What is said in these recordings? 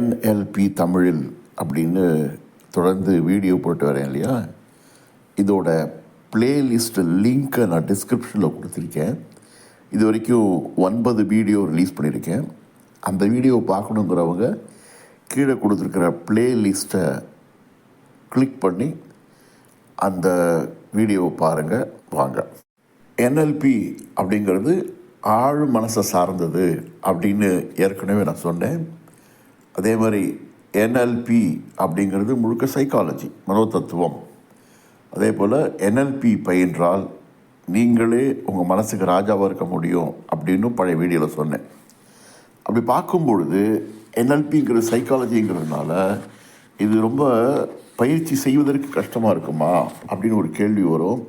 NLP தமிழில் அப்படின்னு தொடர்ந்து வீடியோ போட்டு வரேன் இல்லையா. இதோட பிளேலிஸ்ட் லிங்க்கை நான் டிஸ்கிரிப்ஷனில் கொடுத்துருக்கேன். இது வரைக்கும் 9 வீடியோ ரிலீஸ் பண்ணியிருக்கேன். அந்த வீடியோ பார்க்கணுங்கிறவங்க கீழே கொடுத்துருக்கிற பிளேலிஸ்ட்டை கிளிக் பண்ணி அந்த வீடியோவை பாருங்கள். வாங்க. NLP அப்படிங்கிறது ஆழ் மனசை சார்ந்தது அப்படின்னு ஏற்கனவே நான் சொன்னேன். அதே மாதிரி NLP அப்படிங்கிறது முழுக்க சைக்காலஜி, மனோதத்துவம். அதே போல் NLP பயின்றால் நீங்களே உங்கள் மனசுக்கு ராஜாவாக இருக்க முடியும் அப்படின்னு பழைய வீடியோவில் சொன்னேன். அப்படி பார்க்கும்பொழுது NLPங்கிற சைக்காலஜிங்கிறதுனால இது ரொம்ப பயிற்சி செய்வதற்கு கஷ்டமாக இருக்குமா அப்படின்னு ஒரு கேள்வி வரும்.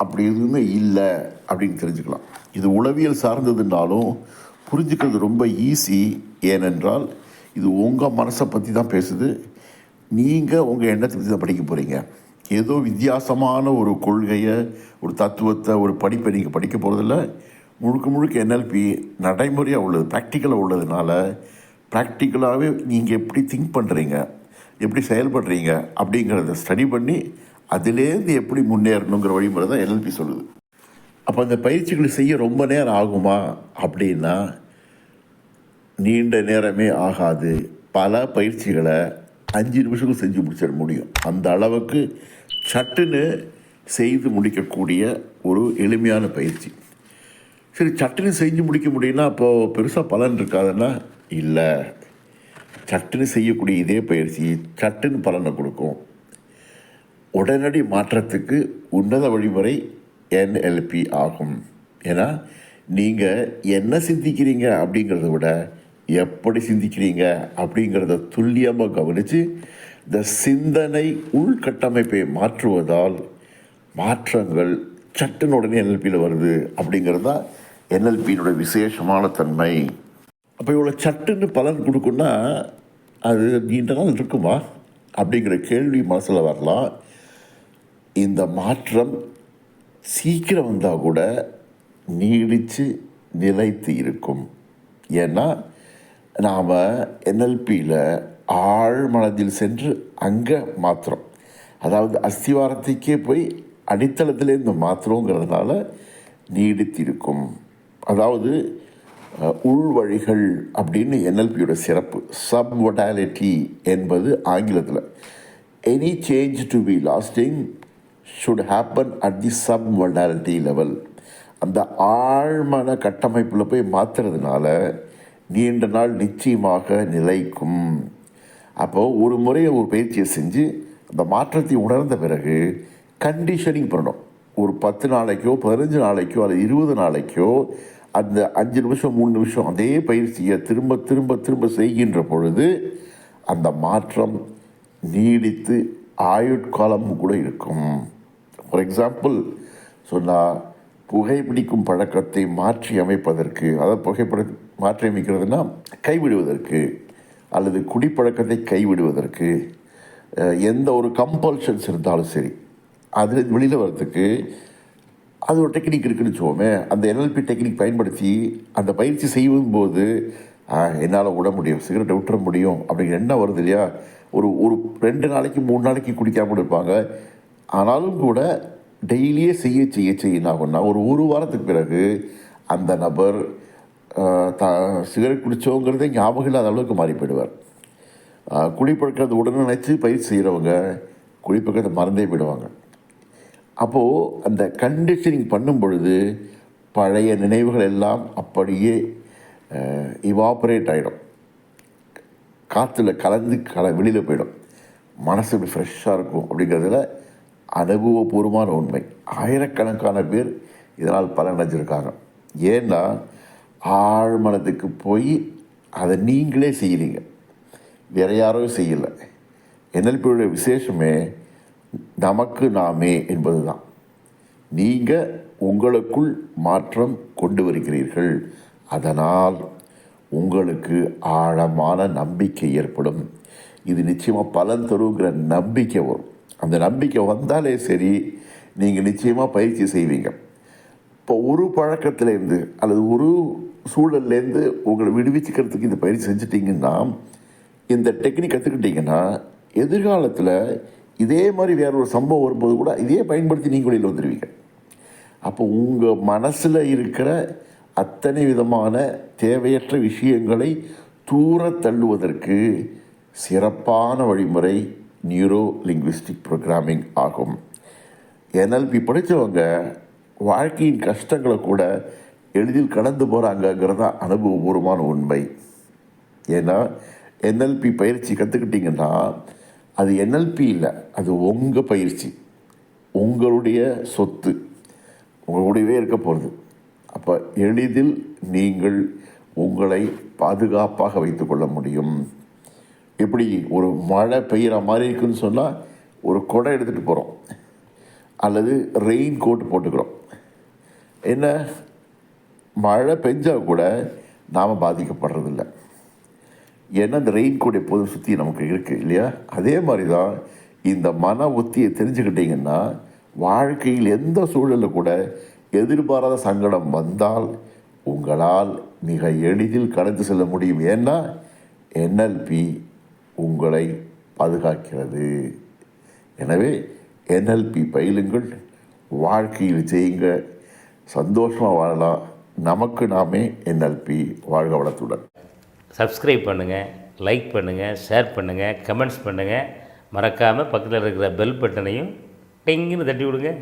அப்படி எதுவுமே இல்லை அப்படின்னு தெரிஞ்சுக்கலாம். இது உளவியல் சார்ந்ததுனாலும் புரிஞ்சுக்கிறது ரொம்ப ஈஸி. ஏனென்றால் இது உங்கள் மனசை பற்றி தான் பேசுது. நீங்கள் உங்கள் எண்ணத்தை பற்றி தான் படிக்க போகிறீங்க. ஏதோ வித்தியாசமான ஒரு கொள்கையை, ஒரு தத்துவத்தை, ஒரு படிப்பை நீங்கள் படிக்க போகிறதில்ல. முழுக்க NLP நடைமுறையாக உள்ளது, ப்ராக்டிக்கலாக உள்ளதுனால ப்ராக்டிக்கலாகவே நீங்கள் எப்படி திங்க் பண்ணுறீங்க, எப்படி செயல்படுறீங்க அப்படிங்கிறத ஸ்டடி பண்ணி அதிலேருந்து எப்படி முன்னேறணுங்கிற வழிமுறை தான் NLP சொல்லுது. அப்போ அந்த பயிற்சிகளை செய்ய ரொம்ப நேரம் ஆகுமா அப்படின்னா நீண்ட நேரமே ஆகாது. பல பயிற்சிகளை 5 நிமிஷத்துக்கு செஞ்சு முடிச்சிட முடியும். அந்த அளவுக்கு சட்டுன்னு செய்து முடிக்கக்கூடிய ஒரு எளிமையான பயிற்சி. சரி, சட்டுன்னு செஞ்சு முடிக்க முடியும்னா அப்போது பெருசாக பலன் இருக்காதுன்னா இல்லை. சட்டுன்னு செய்யக்கூடிய இதே பயிற்சி சட்டுன்னு பலனை கொடுக்கும். உடனடி மாற்றத்துக்கு உன்னத வழிமுறை NLP ஆகும். ஏன்னா நீங்கள் என்ன சிந்திக்கிறீங்க அப்படிங்கிறத விட எப்படி சிந்திக்கிறீங்க அப்படிங்கிறத துல்லியமாக கவனித்து இந்த சிந்தனை உள்கட்டமைப்பை மாற்றுவதால் மாற்றங்கள் சட்டுன்னு உடனே NLPயில் வருது. அப்படிங்கிறது தான் NLPயினுடைய விசேஷமான தன்மை. அப்போ இவ்வளோ சட்டுன்னு பலன் கொடுக்குன்னா அது நீண்ட நாள் இருக்குமா அப்படிங்கிற கேள்வி மனசில் வரலாம். இந்த மாற்றம் சீக்கிரம் வந்தால் கூட நீடித்து நிலைத்து இருக்கும். ஏன்னா நாம் NLPயில் ஆழ் மனதில் சென்று அங்கே மாத்திரம், அதாவது அஸ்திவாரத்துக்கே போய் அடித்தளத்திலேருந்து மாத்திரங்கிறதுனால நீடித்து இருக்கும். அதாவது உள்வழிகள் அப்படின்னு NLPயோட சிறப்பு. சப்மொடாலிட்டி என்பது ஆங்கிலத்தில். Any change to be lasting should happen at the submodality level. அந்த ஆழ்மன கட்டமைப்பில் போய் மாற்றுறதுனால நீண்ட நாள் நிச்சயமாக நிலைக்கும். அப்போது ஒரு முறை ஒரு பயிற்சியை செஞ்சு அந்த மாற்றத்தை உணர்ந்த பிறகு கண்டிஷனிங் பண்ணணும். ஒரு 10 நாளைக்கோ 15 நாளைக்கோ அல்லது 20 நாளைக்கோ அந்த 5 நிமிஷம் 3 நிமிஷம் அதே பயிற்சியை திரும்ப திரும்ப திரும்ப செய்கின்ற பொழுது அந்த மாற்றம் நீடித்து ஆயுட்காலம் கூட இருக்கும். ஃபார் எக்ஸாம்பிள் சொன்னால், புகைப்பிடிக்கும் பழக்கத்தை மாற்றி அமைப்பதற்கு, அதாவது புகைப்படத்தை மாற்றி அமைக்கிறதுனா கைவிடுவதற்கு, அல்லது குடிப்பழக்கத்தை கைவிடுவதற்கு எந்த ஒரு கம்பல்ஷன்ஸ் இருந்தாலும் சரி, அதில் வெளியில் வர்றதுக்கு அது ஒரு டெக்னிக் இருக்குதுன்னு வச்சுக்கோமே. அந்த NLP டெக்னிக் பயன்படுத்தி அந்த பயிற்சி செய்யும்போது என்னால் விட முடியும், சிகரெட்டை விட்டுற முடியும் அப்படிங்கிற எண்ணம் வருது இல்லையா. ஒரு 2 நாளைக்கு 3 நாளைக்கு குடிக்காமல் இருப்பாங்க. ஆனாலும் கூட டெய்லியே செய்ய என்ன ஆகும்னா ஒரு வாரத்துக்கு பிறகு அந்த நபர் சிகரெட் குடித்தோங்கிறதே ஞாபகம் இல்லாத அளவுக்கு மாறி போயிடுவார். குடிப்பழக்கத்தை உடனே நினச்சி பயிற்சி செய்கிறவங்க குடிப்பழக்கத்தை மறந்தே போயிடுவாங்க. அப்போது அந்த கண்டிஷனிங் பண்ணும் பொழுது பழைய நினைவுகள் எல்லாம் அப்படியே இவாப்ரேட் ஆகிடும், காற்றுல கலந்து வெளியில் போயிடும். மனசு இப்படி ஃப்ரெஷ்ஷாக இருக்கும். அப்படிங்கிறதுல அனுபவபூர்வமான உண்மை. ஆயிரக்கணக்கான பேர் இதனால் பலனடைஞ்சிருக்காங்க. ஏன்னா ஆழ்மனத்துக்கு போய் அதை நீங்களே செய்கிறீங்க, வேற யாரும் செய்யலை. NLPயோட விசேஷமே நமக்கு நாமே என்பது தான். நீங்கள் உங்களுக்குள் மாற்றம் கொண்டு வருகிறீர்கள். அதனால் உங்களுக்கு ஆழமான நம்பிக்கை ஏற்படும். இது நிச்சயமாக பலன் தருங்கிற நம்பிக்கை வரும். அந்த நம்பிக்கை வந்தாலே சரி, நீங்கள் நிச்சயமாக பயிற்சி செய்வீங்க. இப்போ ஒரு பழக்கத்துலேருந்து அல்லது ஒரு சூழல்லேருந்து உங்களை விடுவிச்சுக்கிறதுக்கு இந்த பயிற்சி செஞ்சிட்டிங்கன்னா இந்த டெக்னிக் கற்றுக்கிட்டிங்கன்னா எதிர்காலத்தில் இதே மாதிரி வேற ஒரு சம்பவம் வரும்போது கூட இதே பயன்படுத்தி நீங்கள் வெளியில் வந்துடுவீங்க. அப்போ உங்கள் மனசில் இருக்கிற அத்தனை விதமான தேவையற்ற விஷயங்களை தூர தள்ளுவதற்கு சிறப்பான வழிமுறை நியூரோ லிங்குவிஸ்டிக் ப்ரோக்ராமிங் ஆகும். NLP படித்தவங்க வாழ்க்கையின் கஷ்டங்களை கூட எளிதில் கடந்து போகிறாங்கங்கிறது தான் அனுபவபூர்வமான உண்மை. ஏன்னா NLP பயிற்சி கற்றுக்கிட்டிங்கன்னா அது NLP இல்லை, அது உங்கள் பயிற்சி, உங்களுடைய சொத்து, உங்களுடையவே இருக்க போகிறது. அப்போ எளிதில் நீங்கள் உங்களை பாதுகாப்பாக வைத்துக்கொள்ள முடியும். எப்படி ஒரு மழை பெய்கிற மாதிரி இருக்குன்னு சொன்னால் ஒரு குடை எடுத்துகிட்டு போகிறோம் அல்லது ரெயின் கோட் போட்டுக்கிறோம். என்ன, மழை பெஞ்சால் கூட நாம் பாதிக்கப்படுறதில்ல. ஏன்னா இந்த ரெயின் கோட் எப்போதும் சுற்றி நமக்கு இருக்குது இல்லையா? அதே மாதிரி தான் இந்த மன உத்தியை தெரிஞ்சுக்கிட்டிங்கன்னா வாழ்க்கையில் எந்த சூழலில் கூட எதிர்பாராத சங்கடம் வந்தால் உங்களால் மிக எளிதில் கடந்து செல்ல முடியும். ஏன்னா NLP உங்களை பாதுகாக்கிறது. எனவே NLP பயிலுங்கள், வாழ்க்கையில் செய்யுங்க, சந்தோஷமாக வாழலாம். நமக்கு நாமே NLP. வாழ்க வளத்துடன். சப்ஸ்கிரைப் பண்ணுங்கள், லைக் பண்ணுங்கள், ஷேர் பண்ணுங்கள், கமெண்ட்ஸ் பண்ணுங்கள். மறக்காமல் பக்கத்தில் இருக்கிற பெல் பட்டனையும் டிங்குன்னு தட்டி விடுங்க.